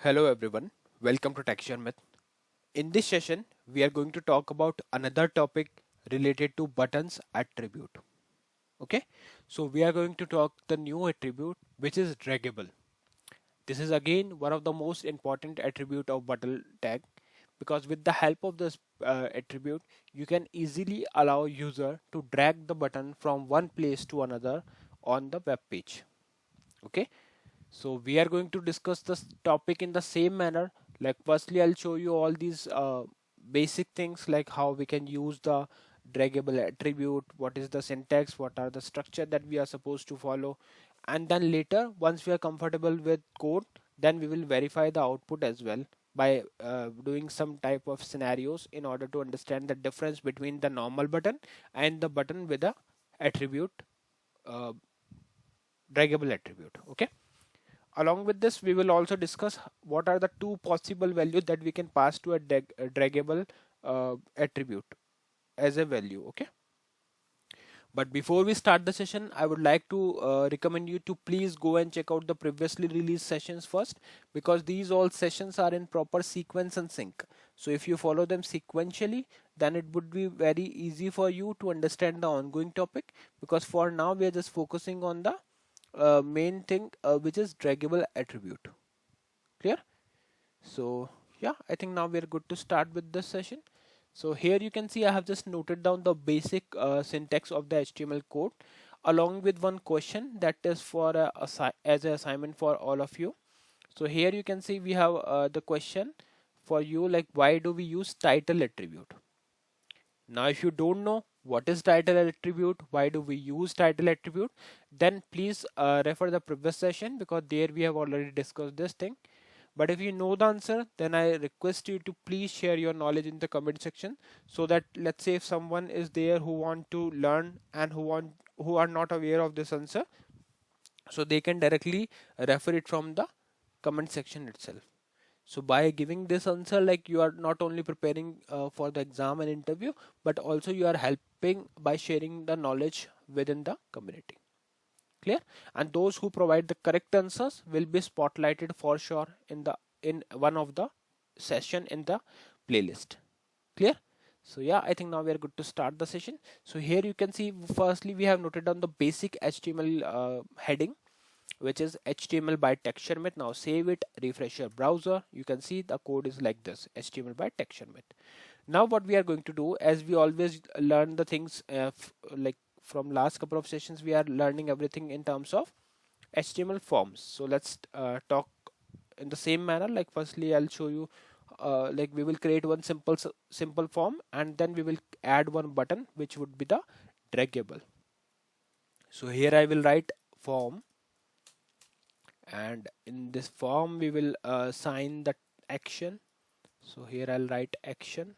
Hello everyone, welcome to Sharmit. In this session, we are going to talk about another topic related to buttons attribute. Okay, so we are going to talk the new attribute which is draggable. This is again one of the most important attribute of button tag because with the help of this attribute, you can easily allow user to drag the button from one place to another on the web page. Okay, so we are going to discuss this topic in the same manner. Like firstly, I'll show you all these basic things like how we can use the draggable attribute, what is the syntax, what are the structure that we are supposed to follow. And then later, once we are comfortable with code, then we will verify the output as well by doing some type of scenarios in order to understand the difference between the normal button and the button with the attribute, uh, draggable attribute. Okay. Along with this, we will also discuss what are the two possible values that we can pass to a draggable attribute as a value. Okay. But before we start the session, I would like to recommend you to please go and check out the previously released sessions first, because these all sessions are in proper sequence and sync. So if you follow them sequentially, then it would be very easy for you to understand the ongoing topic, because for now we are just focusing on the main thing, which is draggable attribute. Clear? So yeah, I think now we are good to start with this session. So here you can see I have just noted down the basic syntax of the HTML code along with one question that is for as an assignment for all of you. So here you can see we have the question for you, like why do we use title attribute? Now, if you don't know what is title attribute, why do we use title attribute, then please refer the previous session, because there we have already discussed this thing. But if you know the answer, then I request you to please share your knowledge in the comment section, so that let's say if someone is there who want to learn and who are not aware of this answer, so they can directly refer it from the comment section itself. So by giving this answer, like you are not only preparing for the exam and interview, but also you are helping by sharing the knowledge within the community. Clear? And those who provide the correct answers will be spotlighted for sure in one of the session in the playlist. Clear? So yeah, I think now we are good to start the session. So here you can see firstly we have noted down the basic HTML heading, which is HTML by Sharmit. Now save it, refresh your browser. You can see the code is like this, HTML by Sharmit. Now what we are going to do, as we always learn the things like from last couple of sessions, we are learning everything in terms of HTML forms. So let's talk in the same manner. Like firstly, I'll show you like we will create one simple form, and then we will add one button which would be the draggable. So here I will write form, and in this form we will assign the action. So here I'll write action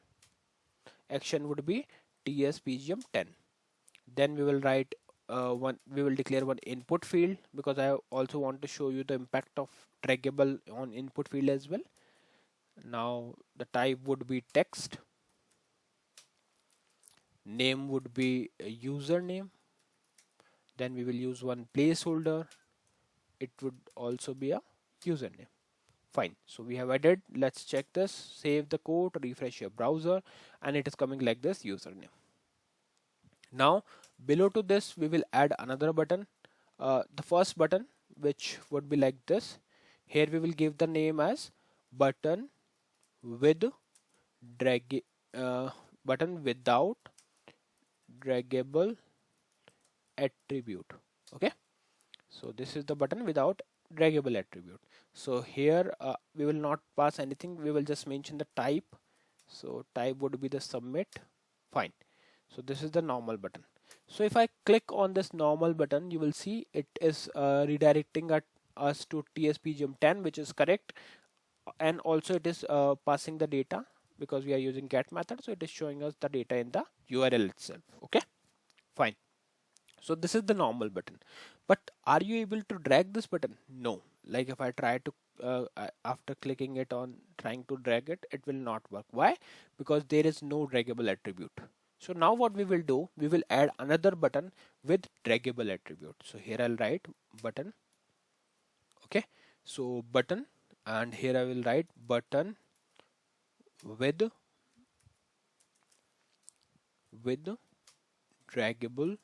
would be tspgm10. Then we will write we will declare one input field, because I also want to show you the impact of draggable on input field as well. Now the type would be text, name would be a username, then we will use one placeholder, it would also be a username. Fine, so we have added. Let's check this, save the code, refresh your browser, and it is coming like this, username. Now below to this we will add another button, the first button, which would be like this. Here we will give the name as button with drag button without draggable attribute. Okay, so this is the button without draggable attribute. So here we will not pass anything, we will just mention the type. So type would be the submit. Fine, so this is the normal button. So if I click on this normal button, you will see it is redirecting us to tspgm10, which is correct, and also it is passing the data, because we are using get method, so it is showing us the data in the URL itself. Okay, fine. So this is the normal button, but are you able to drag this button? No. Like if I try to after clicking it on trying to drag it, it will not work. Why? Because there is no draggable attribute. So now what we will do, we will add another button with draggable attribute. So here I'll write button. Okay, so button, and here I will write button with draggable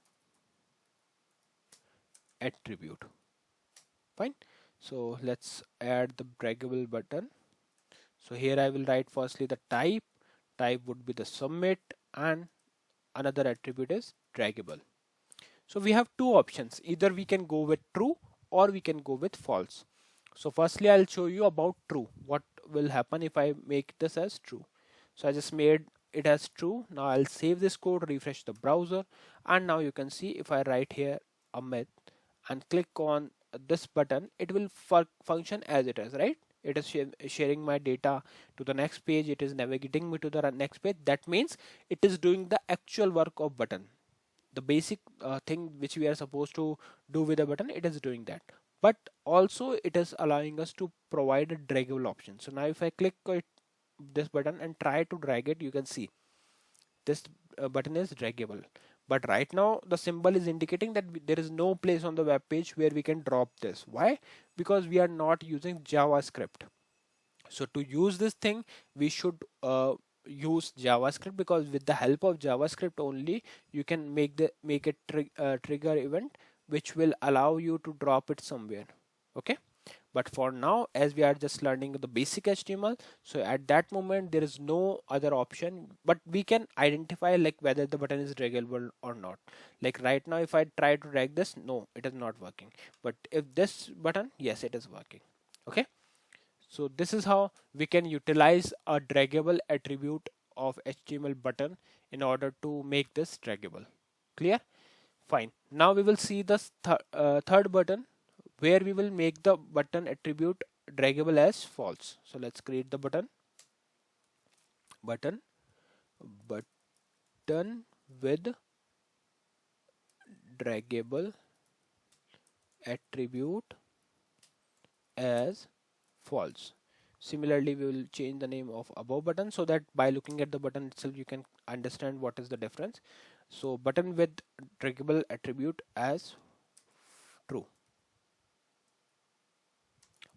attribute. Fine. So let's add the draggable button. So here I will write firstly the type would be the submit, and another attribute is draggable. So we have two options, either we can go with true or we can go with false. So firstly I'll show you about true, what will happen if I make this as true. So I just made it as true. Now I'll save this code, refresh the browser, and now you can see if I write here Amit and click on this button, it will function as it is, right? It is sharing my data to the next page, it is navigating me to the next page. That means it is doing the actual work of button, the basic thing which we are supposed to do with a button, it is doing that. But also it is allowing us to provide a draggable option. So now if I click this button and try to drag it, you can see this button is draggable. But right now the symbol is indicating that there is no place on the web page where we can drop this. Why? Because we are not using JavaScript. So to use this thing, we should use JavaScript, because with the help of JavaScript only you can make it trigger event which will allow you to drop it somewhere. Okay. But for now, as we are just learning the basic HTML, so at that moment there is no other option, but we can identify like whether the button is draggable or not. Like right now, if I try to drag this, no, it is not working. But if this button, yes, it is working. Okay. So this is how we can utilize a draggable attribute of HTML button in order to make this draggable. Clear? Fine. Now we will see the third button, where we will make the button attribute draggable as false. So let's create the button with draggable attribute as false. Similarly, we will change the name of above button so that by looking at the button itself you can understand what is the difference. So button with draggable attribute as true.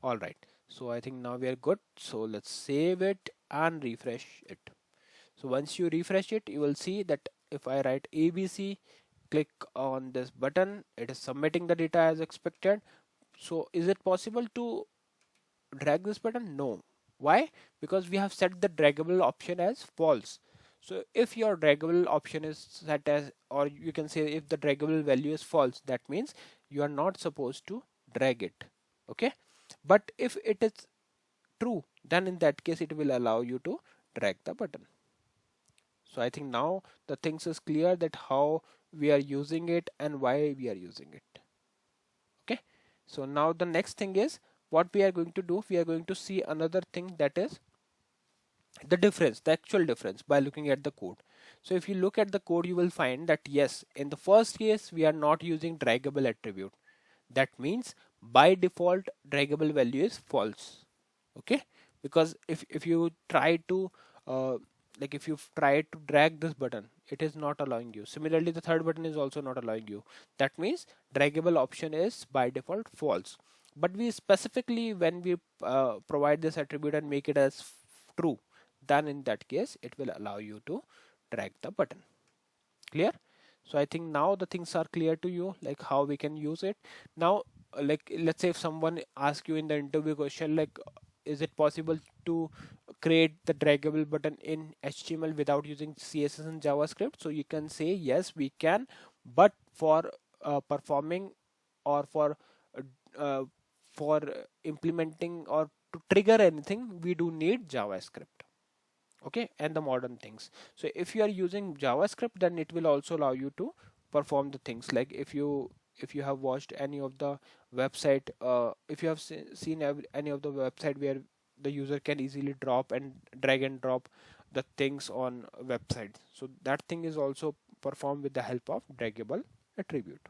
All right, so I think now we are good. So let's save it and refresh it. So once you refresh it, you will see that if I write ABC, click on this button, it is submitting the data as expected. So is it possible to drag this button? No. Why? Because we have set the draggable option as false. So if your draggable option is set as, or you can say if the draggable value is false, that means you are not supposed to drag it. Okay. But if it is true, then in that case it will allow you to drag the button. So I think now the things is clear that how we are using it and why we are using it. Okay. So now the next thing is what we are going to do. We are going to see another thing, that is the difference, the actual difference, by looking at the code. So if you look at the code, you will find that yes, in the first case we are not using draggable attribute. That means by default draggable value is false. Okay, because if you try to if you try to drag this button, it is not allowing you. Similarly, the third button is also not allowing you. That means draggable option is by default false. But we specifically, when we provide this attribute and make it as true, then in that case it will allow you to drag the button. Clear? So I think now the things are clear to you, like how we can use it. Now like let's say if someone asks you in the interview question, like is it possible to create the draggable button in HTML without using CSS and JavaScript? So you can say yes, we can, but for performing or uh, for implementing or to trigger anything, we do need JavaScript. Okay, and the modern things. So if you are using JavaScript, then it will also allow you to perform the things, like if you have watched any of the website, if you have seen any of the website where the user can easily drop and drag and drop the things on website, so that thing is also performed with the help of draggable attribute.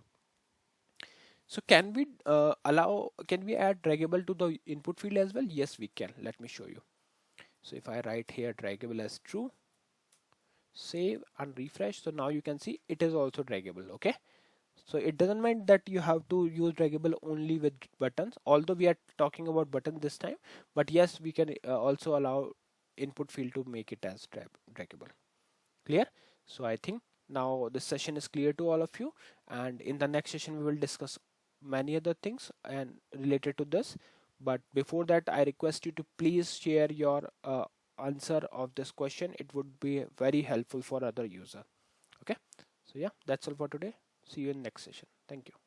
So can we add draggable to the input field as well? Yes, we can. Let me show you. So if I write here draggable as true, save and refresh, so now you can see it is also draggable. Okay, So it doesn't mean that you have to use draggable only with buttons, although we are talking about button this time, but yes, we can also allow input field to make it as draggable. Clear? So I think now this session is clear to all of you, and in the next session we will discuss many other things and related to this. But before that, I request you to please share your answer of this question. It would be very helpful for other user. Okay, so yeah, that's all for today. See you in next session. Thank you.